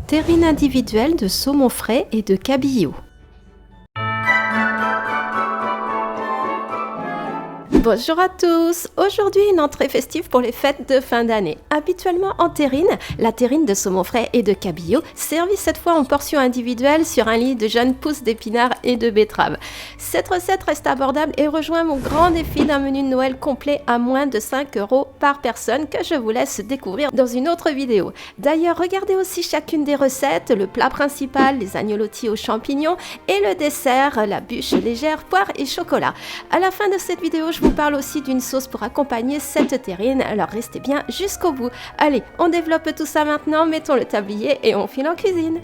Terrine individuelle de saumon frais et de cabillaud. Bonjour à tous! Aujourd'hui, une entrée festive pour les fêtes de fin d'année. Habituellement en terrine, la terrine de saumon frais et de cabillaud, servie cette fois en portions individuelles sur un lit de jeunes pousses d'épinards et de betteraves. Cette recette reste abordable et rejoint mon grand défi d'un menu de Noël complet à moins de 5 € par personne que je vous laisse découvrir dans une autre vidéo. D'ailleurs, regardez aussi chacune des recettes, le plat principal, les agnolotis aux champignons et le dessert, la bûche légère, poire et chocolat. À la fin de cette vidéo, je vous parle aussi d'une sauce pour accompagner cette terrine, alors restez bien jusqu'au bout. Allez, on développe tout ça maintenant, mettons le tablier et on file en cuisine.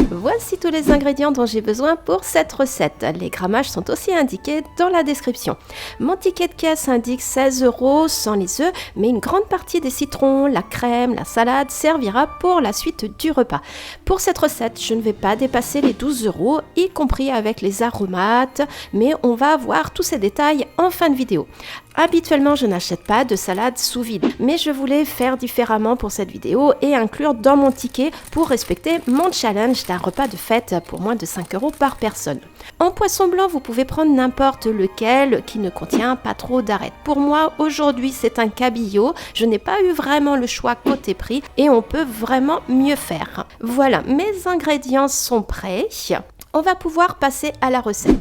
Voici tous les ingrédients dont j'ai besoin pour cette recette. Les grammages sont aussi indiqués dans la description. Mon ticket de caisse indique 16 € sans les œufs, mais une grande partie des citrons, la crème, la salade servira pour la suite du repas. Pour cette recette, je ne vais pas dépasser les 12 €, y compris avec les aromates, mais on va voir tous ces détails en fin de vidéo. Habituellement, je n'achète pas de salade sous vide, mais je voulais faire différemment pour cette vidéo et inclure dans mon ticket pour respecter mon challenge d'un repas de fête pour moins de 5 € par personne. En poisson blanc, vous pouvez prendre n'importe lequel qui ne contient pas trop d'arêtes. Pour moi, aujourd'hui, c'est un cabillaud. Je n'ai pas eu vraiment le choix côté prix et on peut vraiment mieux faire. Voilà, mes ingrédients sont prêts. On va pouvoir passer à la recette.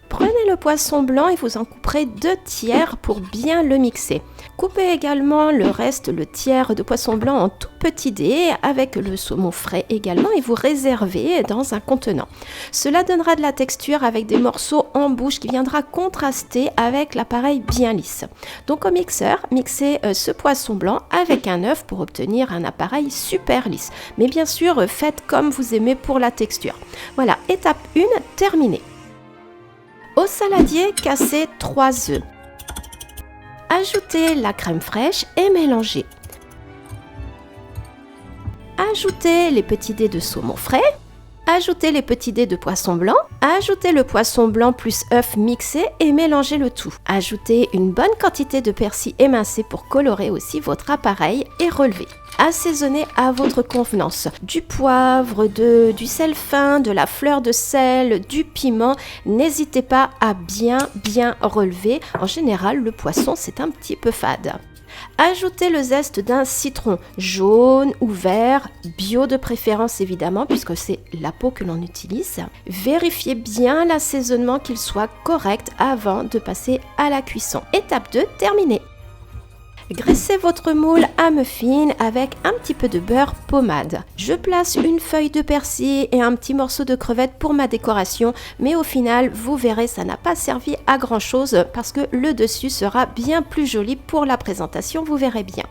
Prenez le poisson blanc et vous en couperez 2 tiers pour bien le mixer. Coupez également le tiers de poisson blanc en tout petits dés avec le saumon frais également et vous réservez dans un contenant. Cela donnera de la texture avec des morceaux en bouche qui viendra contraster avec l'appareil bien lisse. Donc au mixeur, mixez ce poisson blanc avec un œuf pour obtenir un appareil super lisse. Mais bien sûr, faites comme vous aimez pour la texture. Voilà, étape 1 terminée. Au saladier, cassez 3 œufs. Ajoutez la crème fraîche et mélangez. Ajoutez les petits dés de saumon frais. Ajoutez les petits dés de poisson blanc. Ajoutez le poisson blanc plus œuf mixé et mélangez le tout. Ajoutez une bonne quantité de persil émincé pour colorer aussi votre appareil et relever. Assaisonnez à votre convenance. Du poivre, du sel fin, de la fleur de sel, du piment. N'hésitez pas à bien relever. En général, le poisson, c'est un petit peu fade. Ajoutez le zeste d'un citron jaune ou vert, bio de préférence évidemment puisque c'est la peau que l'on utilise. Vérifiez bien l'assaisonnement qu'il soit correct avant de passer à la cuisson. Étape 2, terminée. Graissez votre moule à muffin avec un petit peu de beurre pommade. Je place une feuille de persil et un petit morceau de crevette pour ma décoration, mais au final, vous verrez, ça n'a pas servi à grand chose parce que le dessus sera bien plus joli pour la présentation, vous verrez bien.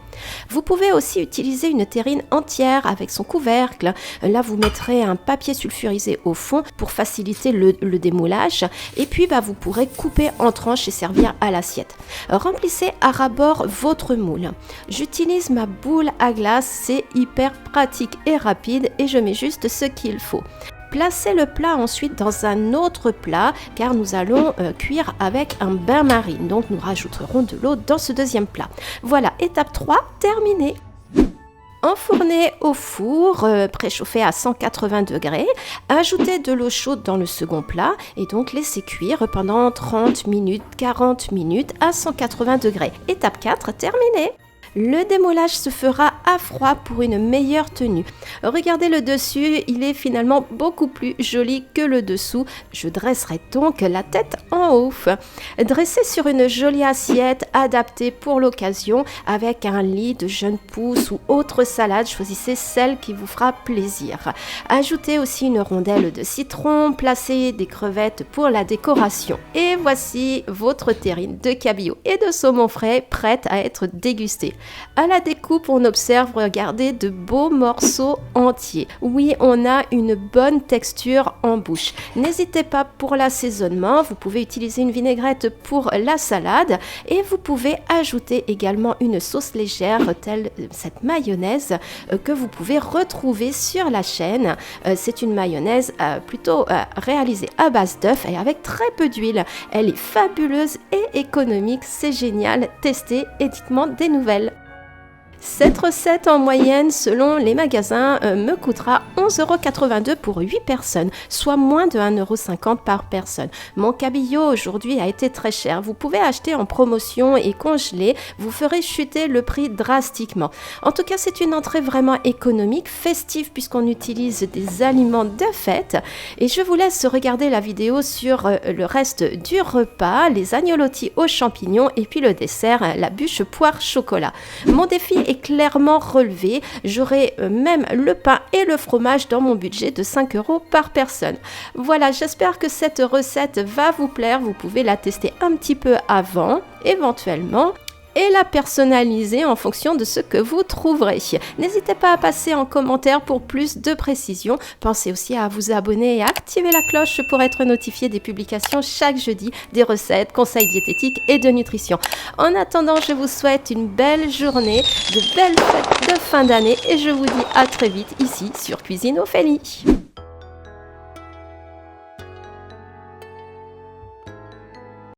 Vous pouvez aussi utiliser une terrine entière avec son couvercle. Là, vous mettrez un papier sulfurisé au fond pour faciliter le démoulage. Et puis, vous pourrez couper en tranches et servir à l'assiette. Remplissez à ras-bord votre moule. J'utilise ma boule à glace, c'est hyper pratique et rapide et je mets juste ce qu'il faut. Placez le plat ensuite dans un autre plat car nous allons cuire avec un bain-marie. Donc nous rajouterons de l'eau dans ce deuxième plat. Voilà, étape 3, terminée. Enfournez au four, préchauffé à 180 degrés. Ajoutez de l'eau chaude dans le second plat et donc laissez cuire pendant 30 minutes, 40 minutes à 180 degrés. Étape 4, terminée. Le démoulage se fera à froid pour une meilleure tenue. Regardez le dessus, il est finalement beaucoup plus joli que le dessous. Je dresserai donc la tête en haut. Dressez sur une jolie assiette adaptée pour l'occasion avec un lit de jeunes pousses ou autre salade. Choisissez celle qui vous fera plaisir. Ajoutez aussi une rondelle de citron, placez des crevettes pour la décoration. Et voici votre terrine de cabillaud et de saumon frais prête à être dégustée. À la découpe, on observe, regardez, de beaux morceaux entiers. Oui, on a une bonne texture en bouche. N'hésitez pas pour l'assaisonnement, vous pouvez utiliser une vinaigrette pour la salade et vous pouvez ajouter également une sauce légère telle cette mayonnaise que vous pouvez retrouver sur la chaîne. C'est une mayonnaise plutôt réalisée à base d'œufs et avec très peu d'huile. Elle est fabuleuse et économique, c'est génial. Testez et dites-moi des nouvelles. Cette recette en moyenne, selon les magasins, me coûtera 11,82 € pour 8 personnes, soit moins de 1,50 € par personne. Mon cabillaud aujourd'hui a été très cher. Vous pouvez acheter en promotion et congeler, vous ferez chuter le prix drastiquement. En tout cas, c'est une entrée vraiment économique, festive puisqu'on utilise des aliments de fête. Et je vous laisse regarder la vidéo sur le reste du repas, les agnolotis aux champignons et puis le dessert, la bûche poire chocolat. Mon défi est clairement relevé. J'aurai même le pain et le fromage dans mon budget de 5 € par personne. Voilà, j'espère que cette recette va vous plaire. Vous pouvez la tester un petit peu avant, éventuellement, et la personnaliser en fonction de ce que vous trouverez. N'hésitez pas à passer en commentaire pour plus de précisions. Pensez aussi à vous abonner et à activer la cloche pour être notifié des publications chaque jeudi, des recettes, conseils diététiques et de nutrition. En attendant, je vous souhaite une belle journée, de belles fêtes de fin d'année et je vous dis à très vite ici sur Cuisine Ophélie.